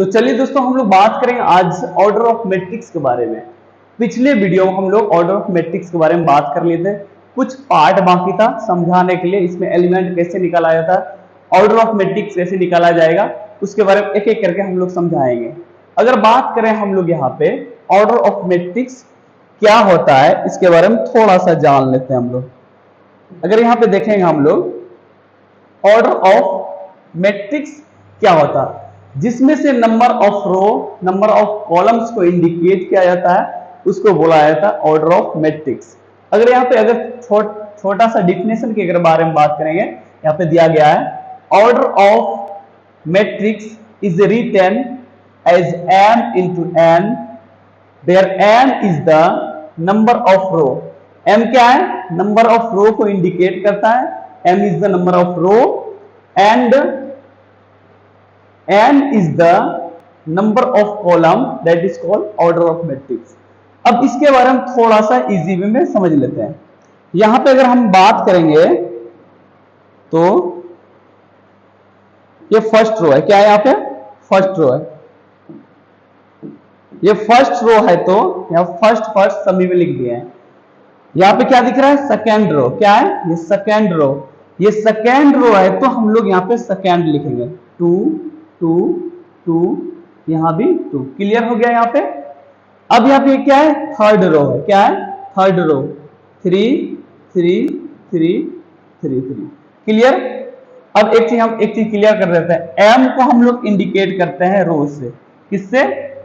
तो चलिए दोस्तों हम लोग बात करेंगे आज ऑर्डर ऑफ मैट्रिक्स के बारे में। पिछले वीडियो में हम लोग ऑर्डर ऑफ मैट्रिक्स के बारे में बात कर लिए थे, कुछ पार्ट बाकी था समझाने के लिए, इसमें एलिमेंट कैसे निकाला जाता है, ऑर्डर ऑफ मैट्रिक्स कैसे निकाला जाएगा, उसके बारे में एक एक करके हम लोग समझाएंगे। अगर बात करें हम लोग यहाँ पे ऑर्डर ऑफ मैट्रिक्स क्या होता है, इसके बारे में थोड़ा सा जान लेते हैं हम लोग। अगर यहाँ पे देखेंगे हम लोग ऑर्डर ऑफ मैट्रिक्स क्या होता है, जिसमें से number of row number of columns को इंडिकेट किया जाता है, उसको बोला जाता है ऑर्डर ऑफ मैट्रिक्स। अगर यहाँ पे छोटा सा डिफिनेशन के अगर बारे में बात करेंगे, यहाँ पे दिया गया है order of matrix is written as n into n where n is the number of row। m क्या है? नंबर ऑफ रो को इंडिकेट करता है, m is the number of row and n is the number of column, that is called order of matrix। अब इसके बारे में थोड़ा सा इजी वे में समझ लेते हैं। यहां पे अगर हम बात करेंगे तो ये फर्स्ट रो है, क्या है यहाँ पे? फर्स्ट रो है। ये फर्स्ट रो है तो यहाँ फर्स्ट सभी में लिख दिया है। यहाँ पे क्या दिख रहा है? Second row. क्या है? ये सेकेंड रो। ये सेकेंड रो है तो हम लोग यहाँ पे सेकेंड लिखेंगे, 2 2 2, यहां भी 2। क्लियर हो गया यहाँ पे? अब यहाँ पे क्या है? थर्ड रो है। क्या है? Third row, 3 3 3 3 3। क्लियर? अब एक चीज क्लियर कर देते हैं, m को हम लोग इंडिकेट करते हैं रो से। किससे?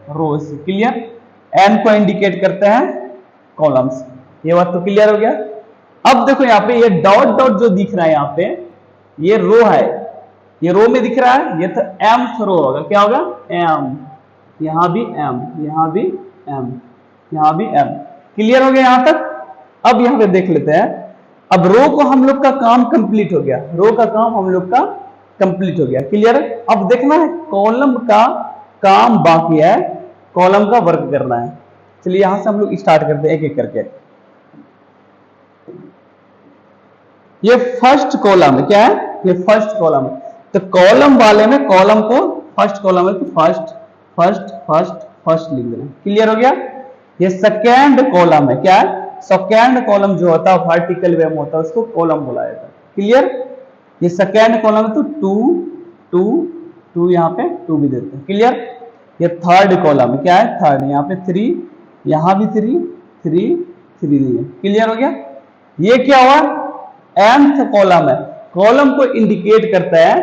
रो से। क्लियर? n को इंडिकेट करते हैं कॉलम से। ये बात तो क्लियर हो गया। अब देखो यहाँ पे ये डॉट डॉट जो दिख रहा है यहाँ पे, ये रो है, ये रो में दिख रहा है, ये तो mth रो होगा। क्या होगा? m। यहां भी m, यहां भी m, यहां भी m। क्लियर हो गया यहां तक? अब यहां पे देख लेते हैं, अब रो को हम लोग का काम कंप्लीट हो गया, रो का काम हम लोग का कंप्लीट हो गया। क्लियर? अब देखना है कॉलम का काम बाकी है, कॉलम का वर्क करना है। चलिए यहां से हम लोग स्टार्ट करते हैं एक एक करके। ये फर्स्ट कॉलम है। क्या है? ये फर्स्ट कॉलम है। तो कॉलम वाले में कॉलम को फर्स्ट कॉलम है तो फर्स्ट फर्स्ट फर्स्ट फर्स्ट लिख देना। क्लियर हो गया? ये सेकेंड कॉलम है। क्या है? सेकेंड कॉलम जो होता है वर्टिकल वे में होता है, उसको कॉलम बोला जाता है। क्लियर? ये सेकेंड कॉलम है तो 2 2 2, यहाँ पे 2 भी देते हैं। क्लियर? ये थर्ड कॉलम है। क्या है? थर्ड। यहाँ पे 3, यहाँ भी 3 3 3 दिए। क्लियर हो गया? ये क्या हुआ? nth कॉलम है, कॉलम को इंडिकेट करता है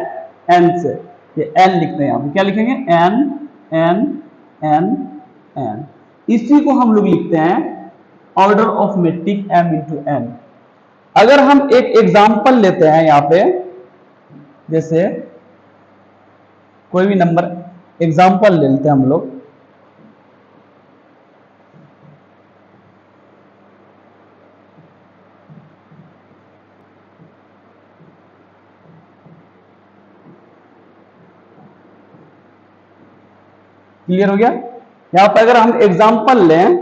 n से। ये n लिखते हैं यहाँ पे। क्या लिखेंगे? n n n n। इसी को हम लोग लिखते हैं order of matrix m into n। अगर हम एक एग्जांपल लेते हैं यहाँ पे, जैसे कोई भी नंबर एग्जांपल ले लेते हैं हम लोग। क्लियर हो गया? यहां पर अगर हम एग्जांपल लें,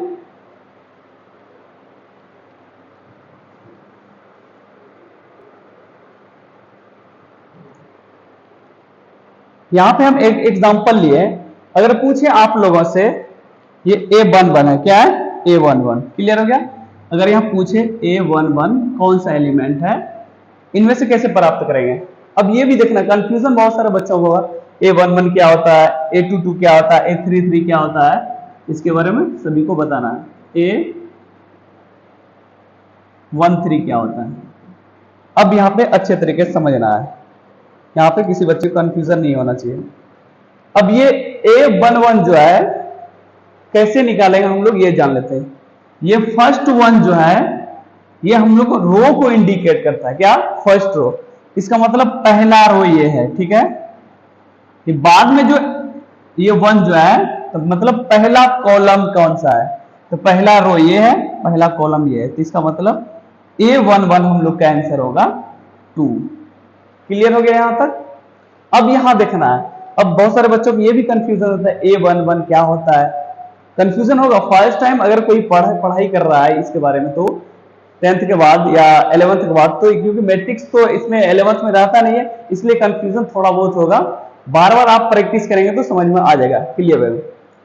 यहां पे हम एक एग्जांपल लिए, अगर पूछे आप लोगों से ये A11 है। क्या है? A11। क्लियर हो गया? अगर यहां पूछे A11 कौन सा एलिमेंट है, इनमें से कैसे प्राप्त करेंगे? अब ये भी देखना, कंफ्यूजन बहुत सारे बच्चों को होगा, A11 क्या होता है, A22 क्या होता है, A33 क्या होता है, इसके बारे में सभी को बताना है। A13 क्या होता है, अब यहाँ पे अच्छे तरीके से समझना है, यहाँ पे किसी बच्चे को कंफ्यूजन नहीं होना चाहिए। अब ये A11 जो है कैसे निकालेंगे हम लोग, ये जान लेते हैं। ये फर्स्ट वन जो है, ये हम लोग को रो को इंडिकेट करता है। क्या? First row. इसका मतलब पहला रो ये है। ठीक है? कि बाद में जो ये 1 जो है, तो मतलब पहला कॉलम कौन सा है, तो पहला रो ये है, पहला कॉलम ये है, तो इसका मतलब A11 हम लोग का आंसर होगा 2। क्लियर हो गया यहां तक? अब यहां देखना है, अब बहुत सारे बच्चों को ये भी कंफ्यूजन होता है A11 क्या होता है, कंफ्यूजन होगा फर्स्ट टाइम अगर कोई पढ़ाई कर रहा है इसके बारे में, तो 10th के बाद या 11th के बाद, तो क्योंकि मैट्रिक्स तो इसमें 11th में रहता नहीं है, इसलिए कंफ्यूजन थोड़ा बहुत होगा। बार बार आप प्रैक्टिस करेंगे तो समझ में आ जाएगा क्लियर है।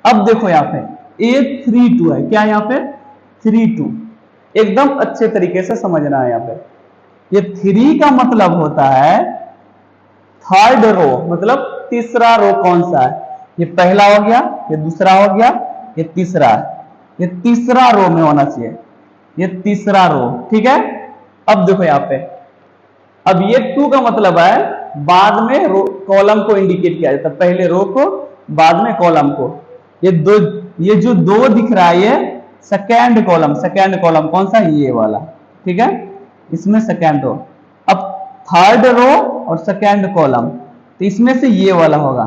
अब देखो यहाँ पे A32 है, क्या है यहाँ पे 32, एकदम अच्छे तरीके से समझना है यहाँ पे। ये 3 का मतलब होता है थर्ड रो, मतलब तीसरा रो कौन सा है, ये पहला हो गया, ये दूसरा हो गया, ये तीसरा है, ये तीसरा रो में होना चाहिए, ये तीसरा रो, ठीक है। अब देखो यहाँ पे, अब ये 2 का मतलब है बाद में रो कॉलम को इंडिकेट किया जाता है, पहले रो को बाद में कॉलम को। ये जो 2 दिख रहा है ये सेकेंड कॉलम कौन सा, ये वाला, ठीक है, इसमें सेकेंड रो। अब थर्ड रो और सेकेंड कॉलम, तो इसमें से ये वाला होगा।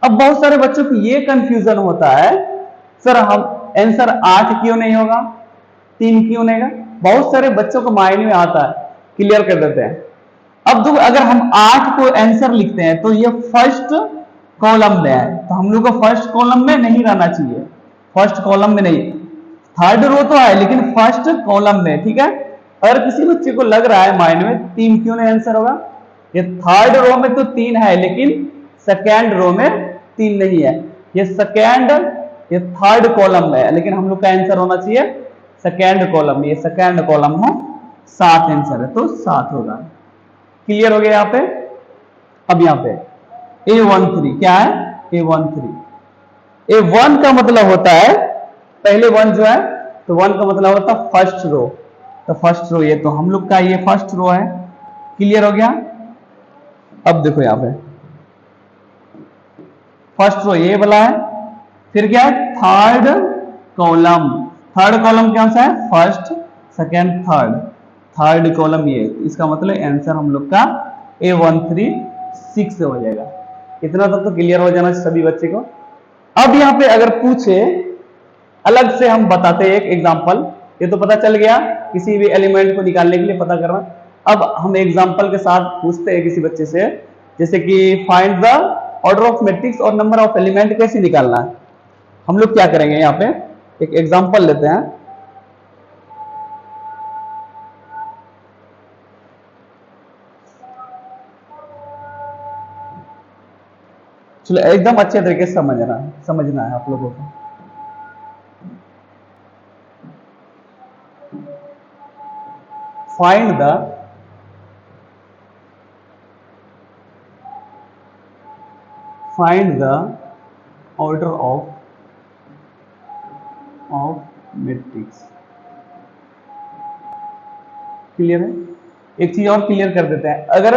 अब बहुत सारे बच्चों को ये कंफ्यूजन होता है, सर हम आंसर 8 क्यों नहीं होगा, 3 क्यों नहीं होगा, बहुत सारे बच्चों को माइंड में आता है, क्लियर कर देते हैं। अब तो अगर हम 8 को आंसर लिखते हैं तो ये फर्स्ट कॉलम में है, तो हम लोग को फर्स्ट कॉलम में नहीं रहना चाहिए, फर्स्ट कॉलम में नहीं, थर्ड रो तो है लेकिन फर्स्ट कॉलम में, ठीक है। अगर किसी बच्चे को लग रहा है माइंड में 3 क्यों नहीं आंसर होगा, ये थर्ड रो में तो 3 है लेकिन सेकेंड रो में 3 नहीं है, ये थर्ड कॉलम में है, लेकिन हम लोग का आंसर होना चाहिए सेकेंड कॉलम में, ये सेकेंड कॉलम है, 7 आंसर है, तो 7 होगा। क्लियर हो गया यहाँ पे। अब यहाँ पे A13 क्या है, A1 का मतलब होता है पहले 1 जो है, तो 1 का मतलब होता है फर्स्ट रो, तो फर्स्ट रो ये, तो हम लोग का ये फर्स्ट रो है, क्लियर हो गया। अब देखो यहाँ पे फर्स्ट रो ये वाला है, फिर क्या है थर्ड कॉलम कौन सा है, फर्स्ट सेकेंड थर्ड कॉलम ये, इसका मतलब आंसर हम लोग का A13 6 से हो जाएगा। इतना तक तो क्लियर हो जाना सभी बच्चे को। अब यहाँ पे अगर पूछे अलग से हम बताते हैं एक एग्जांपल, ये तो पता चल गया किसी भी एलिमेंट को निकालने के लिए पता करना। अब हम एग्जांपल के साथ पूछते हैं किसी बच्चे से, जैसे कि find the order of matrix और नंबर ऑफ एलिमेंट कैसे निकालना है। हम लोग क्या करेंगे, यहाँ पे एक एग्जांपल लेते हैं। चलो एकदम अच्छे तरीके से समझना है आप लोगों को। Find the order of matrix. Clear है। एक चीज और क्लियर कर देते हैं, अगर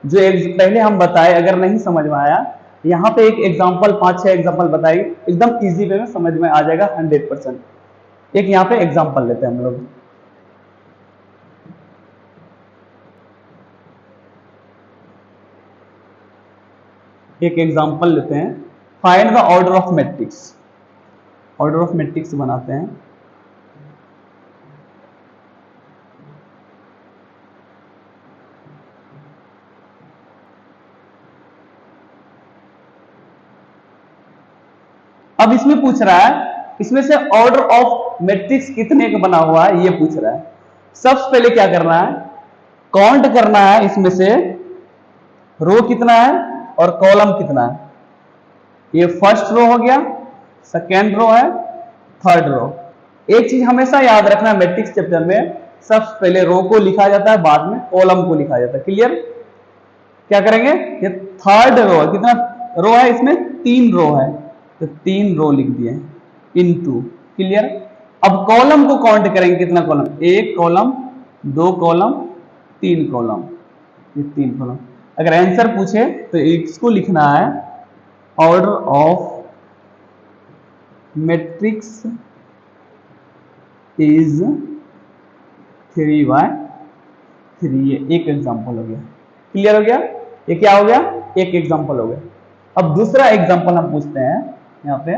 जो पहले हम बताए अगर नहीं समझ में आया, यहाँ पे एक एग्जांपल 5-6 एग्जांपल बताइए, एकदम इजी वे में समझ में आ जाएगा 100%। एक यहाँ पे एग्जांपल लेते हैं हम लोग, एक एग्जांपल लेते हैं, find the order of matrix. Order of matrix बनाते हैं। अब इसमें पूछ रहा है, इसमें से ऑर्डर ऑफ मैट्रिक्स कितने का बना हुआ है ये पूछ रहा है। सबसे पहले क्या करना है, काउंट करना है, इसमें से रो कितना है और कॉलम कितना है। ये फर्स्ट रो हो गया, सेकेंड रो है, थर्ड रो। एक चीज हमेशा याद रखना मैट्रिक्स चैप्टर में, सबसे पहले रो को लिखा जाता है, बाद में कॉलम को लिखा जाता है। क्लियर। क्या करेंगे, ये थर्ड रो है, कितना रो है इसमें, 3 रो है, तो 3 रो लिख दिए इनटू। क्लियर। अब कॉलम को काउंट करेंगे, कितना कॉलम, 1 कॉलम, 2 कॉलम, 3 कॉलम, ये 3 कॉलम। अगर आंसर पूछे तो इसको लिखना है ऑर्डर ऑफ मैट्रिक्स इज 3/3। ये एक एग्जांपल हो गया। क्लियर हो गया। ये क्या हो गया, एक एग्जांपल हो गया। अब दूसरा एग्जांपल हम पूछते हैं यहाँ पे,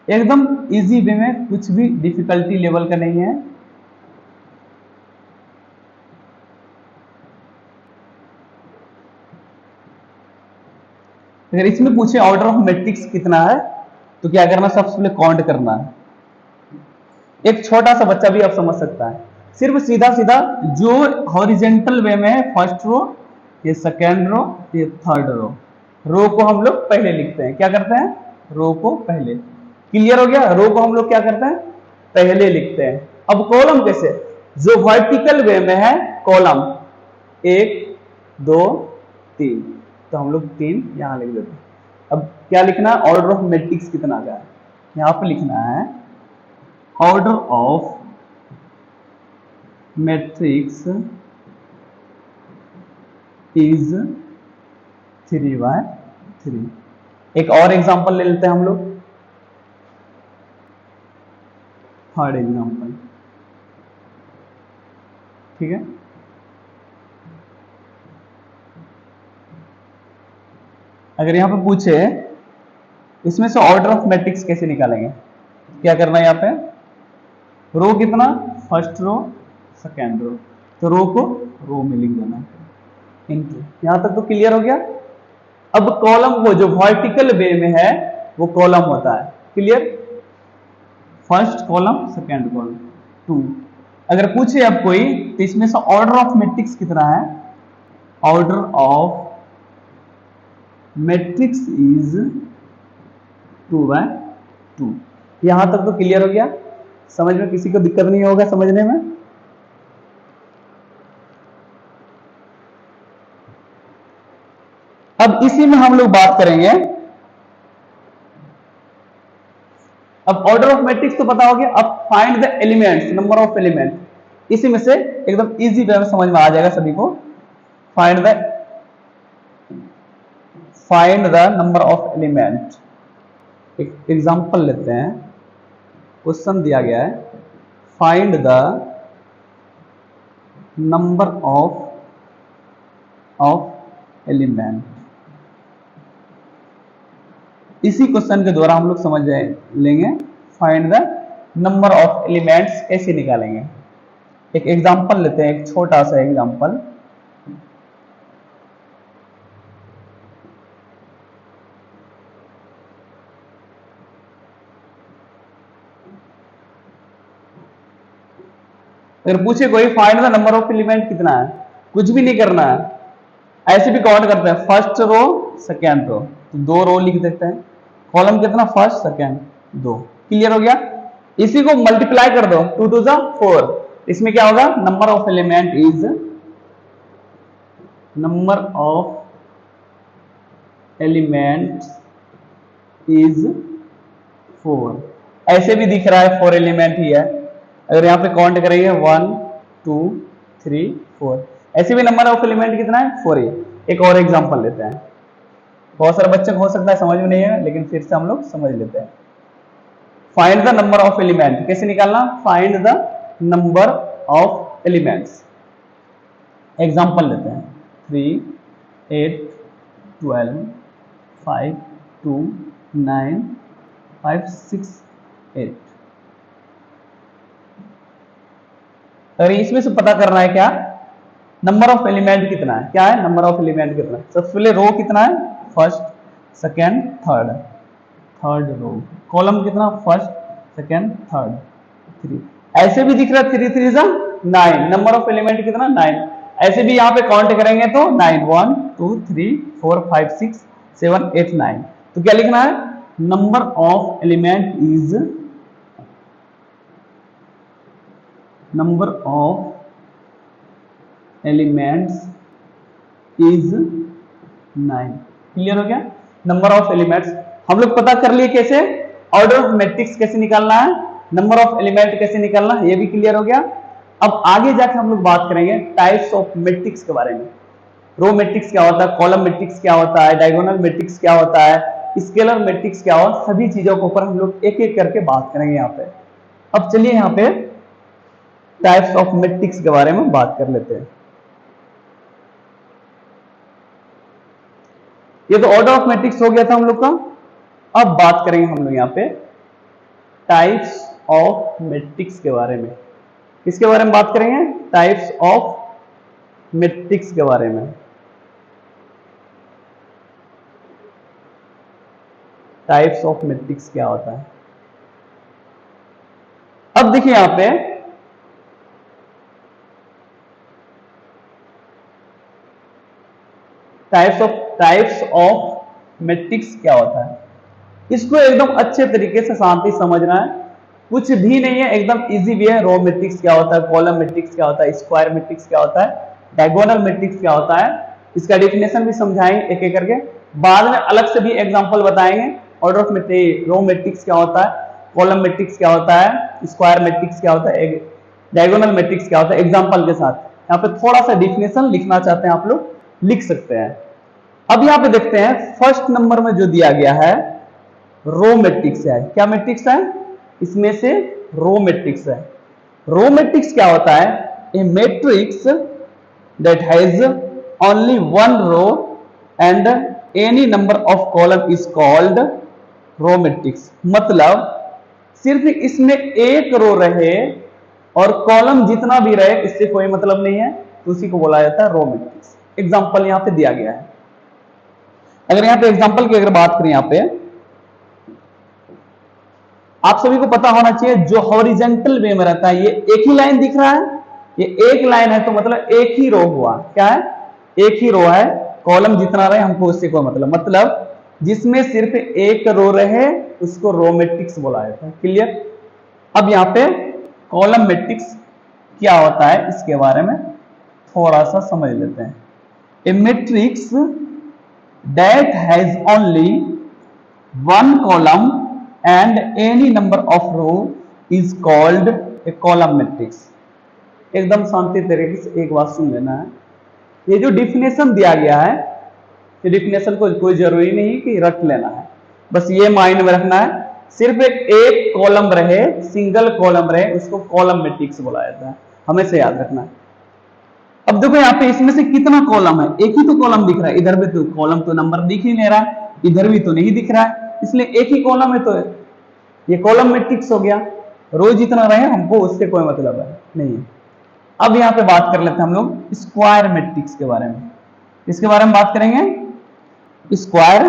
एकदम इजी वे में, कुछ भी डिफिकल्टी लेवल का नहीं है। अगर इसमें पूछे ऑर्डर ऑफ मैट्रिक्स कितना है तो क्या करना, सबसे पहले काउंट करना है। एक छोटा सा बच्चा भी आप समझ सकता है, सिर्फ सीधा सीधा जो हॉरिजेंटल वे में है फर्स्ट रो, ये सेकेंड रो, ये थर्ड रो। रो को हम लोग पहले लिखते हैं, क्या करते हैं, रो को पहले। क्लियर हो गया, रो को हम लोग क्या करते हैं, पहले लिखते हैं। अब कॉलम कैसे, जो वर्टिकल वे में है कॉलम 1 2 3, तो हम लोग 3 यहां लिख देते हैं। अब क्या लिखना है, ऑर्डर ऑफ मैट्रिक्स कितना का है, यहां पे लिखना है ऑर्डर ऑफ मैट्रिक्स इज 3/3। एक और एग्जांपल ले लेते हैं हम लोग, थर्ड एग्जांपल, ठीक है। अगर यहां पे पूछे इसमें से ऑर्डर ऑफ मैट्रिक्स कैसे निकालेंगे, क्या करना है, यहाँ पे रो कितना, फर्स्ट रो सेकेंड रो, तो रो को रो में लिख देना इनटू, यहां तक तो क्लियर हो गया। अब कॉलम को जो वर्टिकल वे में है वो कॉलम होता है, clear, first column second column 2। अगर पूछे अब कोई तो इसमें से ऑर्डर ऑफ मैट्रिक्स कितना है, ऑर्डर ऑफ मैट्रिक्स इज 2/2। यहां तक तो क्लियर हो गया, समझ में किसी को दिक्कत नहीं होगा समझने में। अब इसी में हम लोग बात करेंगे, अब ऑर्डर ऑफ मैट्रिक्स तो पता हो गया, अब find the elements, number of element, इसी में से एकदम इजी वे में समझ में आ जाएगा सभी को। Find the number of element. एक एग्जांपल लेते हैं, क्वेश्चन दिया गया है find the number of element. इसी क्वेश्चन के द्वारा हम लोग समझ लेंगे find the number of elements कैसे निकालेंगे। एक एग्जांपल लेते हैं, एक छोटा सा एग्जांपल, अगर पूछे कोई find the number of element कितना है, कुछ भी नहीं करना है, ऐसे भी काउंट करते हैं, फर्स्ट रो सेकेंड रो, तो 2 रो लिख देते हैं, कॉलम कितना, फर्स्ट सेकेंड 2, क्लियर हो गया। इसी को मल्टीप्लाई कर दो, 2 2 जा 4, इसमें क्या होगा, number of element is, number of element is 4। ऐसे भी दिख रहा है 4 एलिमेंट ही है, अगर यहाँ पे काउंट करेंगे 1 2 3 4, ऐसे भी नंबर ऑफ एलिमेंट कितना है, 4 ही। एक और एग्जांपल लेते हैं, बहुत सारे बच्चे को हो सकता है समझ में नहीं है, लेकिन फिर से हम लोग समझ लेते हैं। Find the number of element कैसे निकालना, find the number of elements. Example लेते हैं 3 8 12 5 2 9 5 6 8। अगर इसमें से पता करना है क्या, नंबर ऑफ एलिमेंट कितना है, क्या है नंबर ऑफ एलिमेंट कितना है, सबसे पहले रो कितना है, first second third row, column कितना, फर्स्ट सेकेंड थर्ड 3, ऐसे भी दिख रहा है 3 3 9, नंबर ऑफ एलिमेंट कितना 9, ऐसे भी यहाँ पे काउंट करेंगे तो 9 1 2 3 4 5 6 7 8 9, तो क्या लिखना है, number of element is, number of elements is 9, clear हो गया। नंबर ऑफ एलिमेंट्स हम लोग पता कर लिए कैसे, ऑर्डर ऑफ मैट्रिक्स कैसे निकालना है, नंबर ऑफ एलिमेंट कैसे निकालना है, ये भी क्लियर हो गया। अब आगे जाकर हम लोग बात करेंगे टाइप्स ऑफ मैट्रिक्स के बारे में, रो मैट्रिक्स क्या होता है, कॉलम मैट्रिक्स क्या होता है, डायगोनल मैट्रिक्स क्या होता है, स्केलर मैट्रिक्स क्या होता है, सभी चीजों के ऊपर हम लोग एक एक करके बात करेंगे यहाँ पे। अब चलिए यहाँ पे टाइप्स ऑफ मैट्रिक्स के बारे में बात कर लेते हैं। ये तो ऑर्डर ऑफ मैट्रिक्स हो गया था हम लोग का, अब बात करेंगे हम लोग यहाँ पे टाइप्स ऑफ मैट्रिक्स के बारे में। किसके बारे में बात करेंगे, टाइप्स ऑफ मैट्रिक्स के बारे में। टाइप्स ऑफ मैट्रिक्स क्या होता है, अब देखिए यहां पे, टाइप्स ऑफ मैट्रिक्स क्या होता है, इसको एकदम अच्छे तरीके से शांति समझना है, कुछ भी नहीं है, एकदम इजी भी है। रो मैट्रिक्स क्या होता है, कॉलम मैट्रिक्स क्या होता है, स्क्वायर मैट्रिक्स क्या होता है, डायगोनल मैट्रिक्स क्या होता है, इसका डेफिनेशन भी समझाएंगे एक एक करके। बाद में अलग से भी एग्जांपल बताएंगे, ऑर्डर ऑफ रो मैट्रिक्स क्या होता है, कॉलम मैट्रिक्स क्या होता है, स्क्वायर मैट्रिक्स क्या होता है, डायगोनल मैट्रिक्स क्या होता है, एग्जांपल के साथ। यहाँ पे थोड़ा सा डेफिनेशन लिखना चाहते हैं आप लोग, लिख सकते हैं। अब यहाँ पे देखते हैं फर्स्ट नंबर में जो दिया गया है रो मैट्रिक्स है। क्या मैट्रिक्स है, इसमें से रो मैट्रिक्स है। रो मैट्रिक्स क्या होता है, a matrix that has only one row and any number of column is called row matrix. मतलब सिर्फ इसमें एक रो रहे और कॉलम जितना भी रहे इससे कोई मतलब नहीं है, तो उसी को बोला जाता है रो मैट्रिक्स। एग्जांपल यहां पे दिया गया है। अगर यहां पे एग्जांपल की अगर बात करें, यहां पे आप सभी को पता होना चाहिए जो हॉरिजेंटल वे में रहता है, ये एक ही लाइन दिख रहा है, ये एक लाइन है तो मतलब एक ही रो हुआ। क्या है, एक ही रो है, कॉलम जितना रहे हमको उससे कोई मतलब जिसमें सिर्फ एक रो रहे उसको रो मैट्रिक्स बोला जाता है। क्लियर। अब यहाँ पे कॉलम मैट्रिक्स क्या होता है इसके बारे में थोड़ा सा समझ लेते हैं। A matrix that has only one column and any number of row is called a column matrix. एकदम शांति तरीके से एक बात सुन लेना है। ये जो डिफिनेशन दिया गया है, ये डिफिनेशन को कोई जरूरी नहीं कि रट लेना है, बस ये माइंड में रखना है, सिर्फ एक कॉलम रहे, सिंगल कॉलम रहे, उसको कॉलम मैट्रिक्स बोला जाता है, हमेशा याद रखना है। अब देखो यहाँ पे इसमें से कितना कॉलम है, एक ही तो कॉलम दिख रहा है, इधर भी तो कॉलम तो नंबर दिख ही नहीं रहा है, इधर भी तो नहीं दिख रहा है, इसलिए एक ही कॉलम है, तो ये कॉलम मैट्रिक्स हो गया। रो जितना रहे हमको उससे कोई मतलब है नहीं है। अब यहाँ पे बात कर लेते हैं हम लोग स्क्वायर मैट्रिक्स के बारे में। इसके बारे में बात करेंगे, स्क्वायर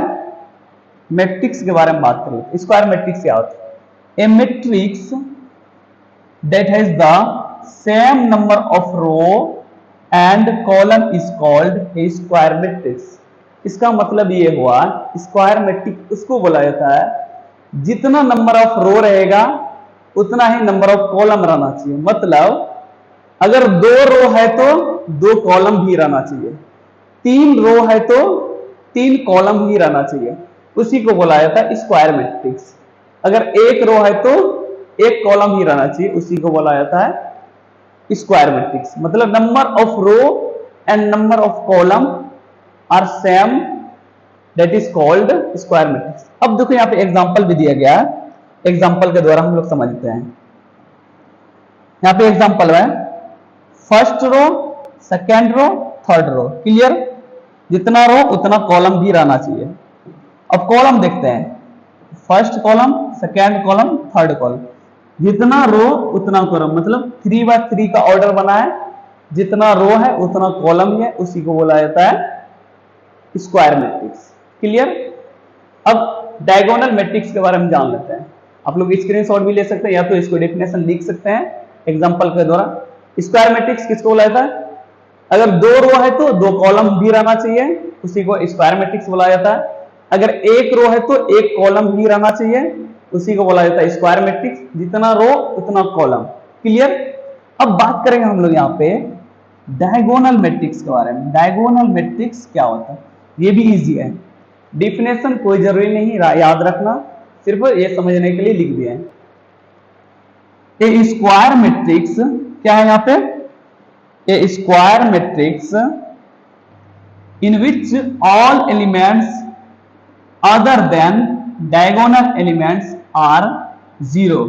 मैट्रिक्स के बारे में बात कर लेते हैं। स्क्वायर मैट्रिक्स क्या होता है, a matrix that has the same number of row and column is called a square matrix. इसका मतलब ये हुआ स्क्वायर मैट्रिक्स उसको बोला जाता है जितना नंबर ऑफ रो रहेगा उतना ही नंबर ऑफ कॉलम रहना चाहिए। मतलब अगर दो रो है तो दो कॉलम भी रहना चाहिए, तीन रो है तो तीन कॉलम ही रहना चाहिए, उसी को बोला जाता है स्क्वायर मैट्रिक्स। अगर एक रो है तो एक कॉलम ही रहना चाहिए, उसी को बोला जाता है स्क्वायर मैट्रिक्स। मतलब number of row and number of column are same, that is called square matrix. अब देखो यहाँ पे एग्जांपल भी दिया गया है, एग्जांपल के द्वारा हम लोग समझते हैं। यहाँ पे एग्जांपल है first row, second row, third row. Clear. जितना रो उतना कॉलम भी रहना चाहिए। अब कॉलम देखते हैं, first column, second column, third column. जितना रो उतना कॉलम, मतलब 3x3 का ऑर्डर बना है, जितना रो है उतना कॉलम है, उसी को बोला जाता है स्क्वायर मैट्रिक्स। क्लियर। अब डायगोनल मैट्रिक्स के बारे में जान लेते हैं। आप लोग स्क्रीनशॉट भी ले सकते हैं या तो इसको डेफिनेशन लिख सकते हैं एग्जांपल के द्वारा। स्क्वायर मैट्रिक्स किसको बोला जाता है, अगर दो रो है तो दो कॉलम भी रहना चाहिए, उसी को स्क्वायर मैट्रिक्स बोला जाता है। अगर एक रो है तो एक कॉलम भी रहना चाहिए, उसी को बोला जाता है स्क्वायर मैट्रिक्स। जितना रो उतना कॉलम। क्लियर। अब बात करेंगे हम लोग यहाँ पे डायगोनल मैट्रिक्स के बारे में। डायगोनल मैट्रिक्स क्या होता है, ये भी इजी है, डिफिनेशन कोई जरूरी नहीं याद रखना, सिर्फ ये समझने के लिए लिख दिया है। ए स्क्वायर मैट्रिक्स क्या है यहाँ पे, a square matrix in which all elements other than diagonal elements are zero.